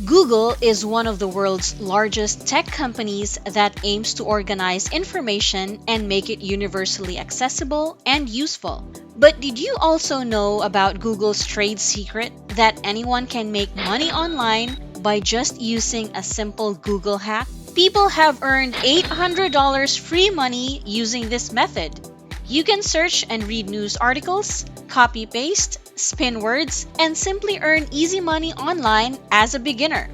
Google is one of the world's largest tech companies that aims to organize information and make it universally accessible and useful. But did you also know about Google's trade secret that anyone can make money online by just using a simple Google hack? People have earned $800 free money using this method. You can search and read news articles, copy-paste, spin words, and simply earn easy money online as a beginner.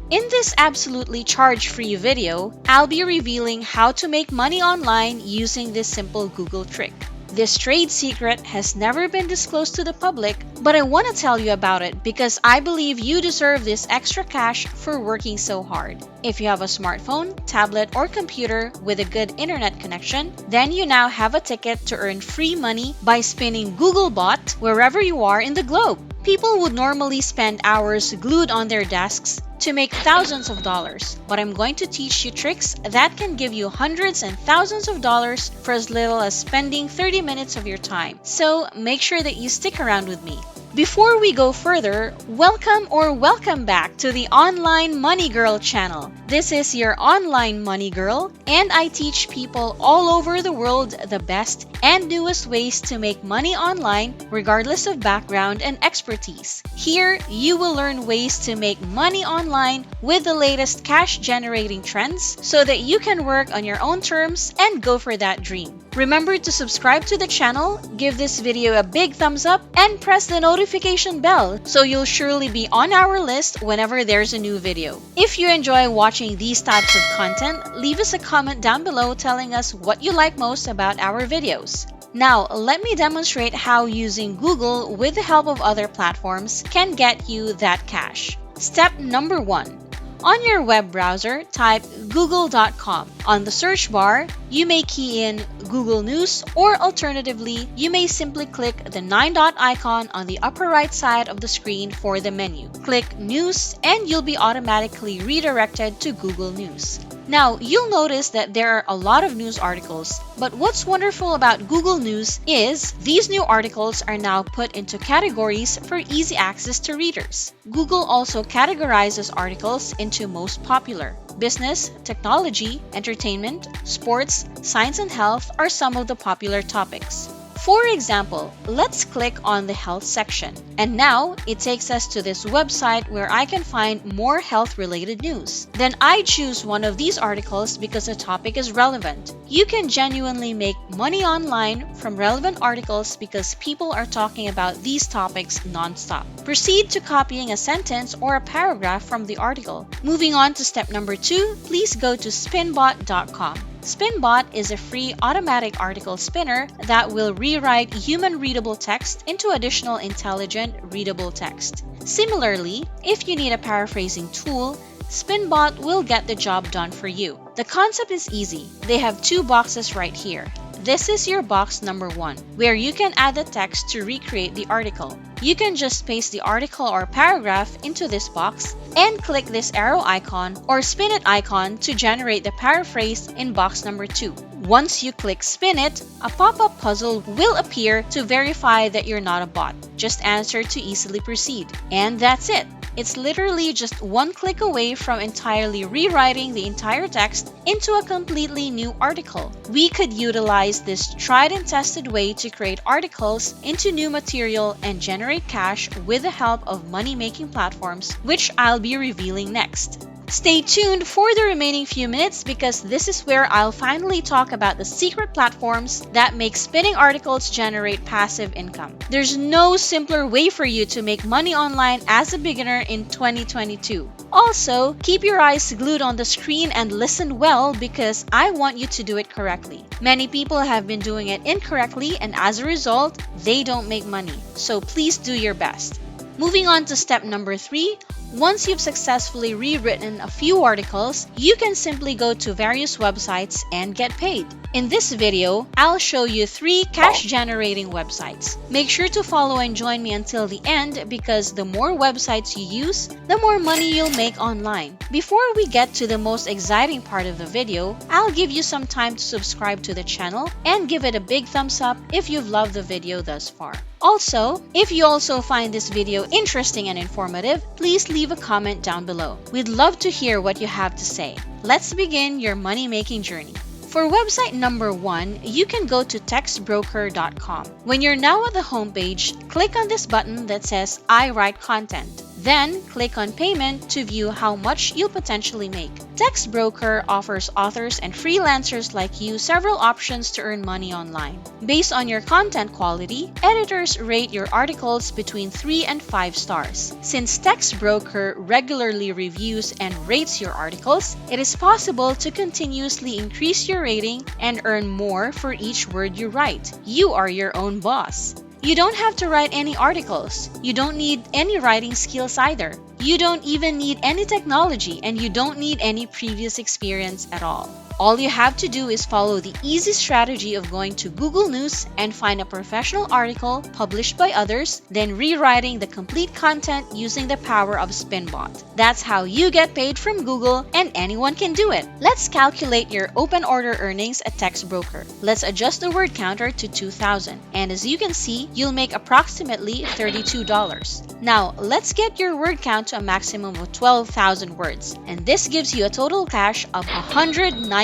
In this absolutely charge-free video, I'll be revealing how to make money online using this simple Google trick. This trade secret has never been disclosed to the public, but I want to tell you about it because I believe you deserve this extra cash for working so hard. If you have a smartphone, tablet, or computer with a good internet connection, then you now have a ticket to earn free money by spinning Googlebot wherever you are in the globe. People would normally spend hours glued on their desks to make thousands of dollars, but I'm going to teach you tricks that can give you hundreds and thousands of dollars for as little as spending 30 minutes of your time. So make sure that you stick around with me. Before we go further, welcome back to the Online Money Girl channel. This is your online money girl, and I teach people all over the world the best and newest ways to make money online regardless of background and expertise. Here, you will learn ways to make money online with the latest cash-generating trends so that you can work on your own terms and go for that dream. Remember to subscribe to the channel, give this video a big thumbs up, and press the notification bell so you'll surely be on our list whenever there's a new video. If you enjoy watching these types of content, leave us a comment down below telling us what you like most about our videos. Now, let me demonstrate how using Google with the help of other platforms can get you that cash. Step number 1. On your web browser, type google.com. On the search bar, you may key in Google News, or alternatively, you may simply click the 9-dot icon on the upper right side of the screen for the menu. Click News and you'll be automatically redirected to Google News. Now, you'll notice that there are a lot of news articles, but what's wonderful about Google News is these new articles are now put into categories for easy access to readers. Google also categorizes articles into most popular. Business, technology, entertainment, sports, science and health are some of the popular topics. For example, let's click on the health section. And now, it takes us to this website where I can find more health-related news. Then I choose one of these articles because the topic is relevant. You can genuinely make money online from relevant articles because people are talking about these topics non-stop. Proceed to copying a sentence or a paragraph from the article. Moving on to step number 2, please go to spinbot.com. Spinbot is a free automatic article spinner that will rewrite human-readable text into additional intelligent, readable text. Similarly, if you need a paraphrasing tool, Spinbot will get the job done for you. The concept is easy. They have 2 boxes right here. This is your box number 1, where you can add the text to recreate the article. You can just paste the article or paragraph into this box and click this arrow icon or spin it icon to generate the paraphrase in box number 2. Once you click spin it, a pop-up puzzle will appear to verify that you're not a bot. Just answer to easily proceed. And that's it. It's literally just one click away from entirely rewriting the entire text into a completely new article. We could utilize this tried and tested way to create articles into new material and generate cash with the help of money-making platforms, which I'll be revealing next. Stay tuned for the remaining few minutes because this is where I'll finally talk about the secret platforms that make spinning articles generate passive income. There's no simpler way for you to make money online as a beginner in 2022. Also, keep your eyes glued on the screen and listen well because I want you to do it correctly. Many people have been doing it incorrectly and as a result, they don't make money. So please do your best. Moving on to step number 3, once you've successfully rewritten a few articles, you can simply go to various websites and get paid. In this video, I'll show you 3 cash-generating websites. Make sure to follow and join me until the end because the more websites you use, the more money you'll make online. Before we get to the most exciting part of the video, I'll give you some time to subscribe to the channel and give it a big thumbs up if you've loved the video thus far. Also, if you also find this video interesting and informative, please leave leave a comment down below. We'd love to hear what you have to say. Let's begin your money-making journey. For website number 1, you can go to textbroker.com. When you're now at the homepage, click on this button that says I write content. Then, click on Payment to view how much you'll potentially make. TextBroker offers authors and freelancers like you several options to earn money online. Based on your content quality, editors rate your articles between 3 and 5 stars. Since TextBroker regularly reviews and rates your articles, it is possible to continuously increase your rating and earn more for each word you write. You are your own boss. You don't have to write any articles. You don't need any writing skills either. You don't even need any technology, and you don't need any previous experience at all. All you have to do is follow the easy strategy of going to Google News and find a professional article published by others, then rewriting the complete content using the power of spinbot. That's how you get paid from Google, and anyone can do it. Let's calculate your open order earnings at TextBroker. Let's adjust the word counter to 2,000, and as you can see, you'll make approximately $32. Now, let's get your word count to a maximum of 12,000 words, and this gives you a total cash of $192.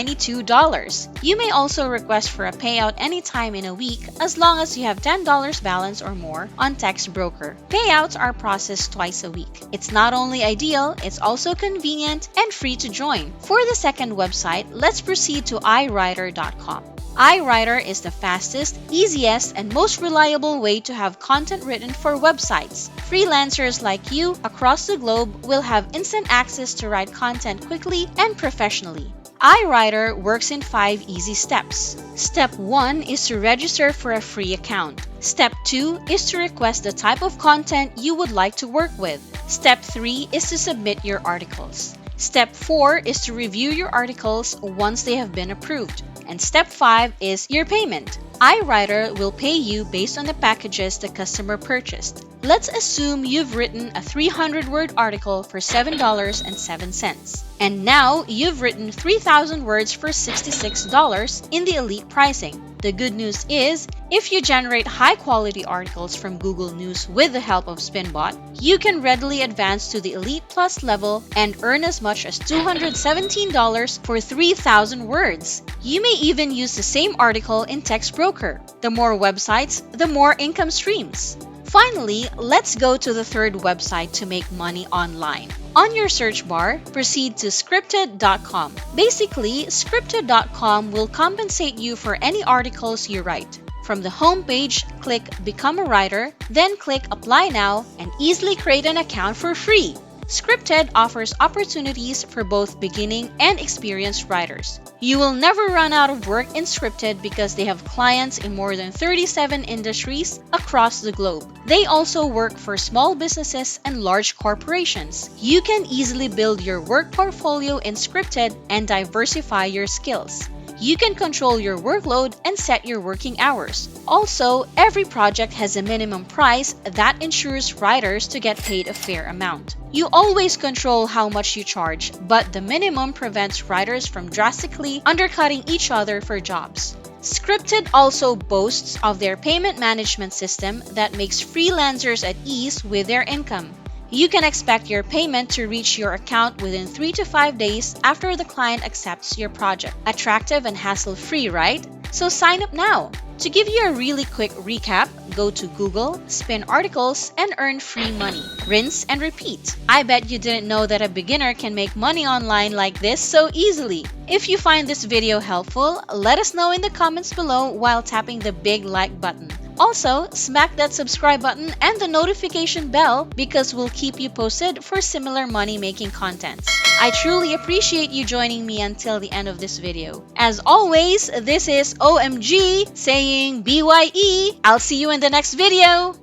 You may also request for a payout anytime in a week as long as you have $10 balance or more on TextBroker. Payouts are processed twice a week. It's not only ideal, it's also convenient and free to join. For the second website, let's proceed to iWriter.com. iWriter is the fastest, easiest, and most reliable way to have content written for websites. Freelancers like you across the globe will have instant access to write content quickly and professionally. iWriter works in 5 easy steps. Step 1 is to register for a free account. Step 2 is to request the type of content you would like to work with. Step 3 is to submit your articles. Step 4 is to review your articles once they have been approved. And step 5 is your payment. iWriter will pay you based on the packages the customer purchased. Let's assume you've written a 300-word article for $7.07. And now you've written 3,000 words for $66 in the elite pricing. The good news is, if you generate high-quality articles from Google News with the help of spinbot, you can readily advance to the Elite Plus level and earn as much as $217 for 3,000 words. You may even use the same article in TextBroker. The more websites, the more income streams. Finally, let's go to the third website to make money online. On your search bar, proceed to scripted.com. Basically, scripted.com will compensate you for any articles you write. From the home page, click Become a Writer, then click Apply Now and easily create an account for free. Scripted offers opportunities for both beginning and experienced writers. You will never run out of work in Scripted because they have clients in more than 37 industries across the globe. They also work for small businesses and large corporations. You can easily build your work portfolio in Scripted and diversify your skills. You can control your workload and set your working hours. Also, every project has a minimum price that ensures writers to get paid a fair amount. You always control how much you charge, but the minimum prevents writers from drastically undercutting each other for jobs. Scripted also boasts of their payment management system that makes freelancers at ease with their income. You can expect your payment to reach your account within 3 to 5 days after the client accepts your project. Attractive and hassle-free, right? So sign up now! To give you a really quick recap, go to Google, spin articles, and earn free money. Rinse and repeat. I bet you didn't know that a beginner can make money online like this so easily. If you find this video helpful, let us know in the comments below while tapping the big like button. Also, smack that subscribe button and the notification bell because we'll keep you posted for similar money-making contents. I truly appreciate you joining me until the end of this video. As always, this is OMG saying BYE. I'll see you in the next video.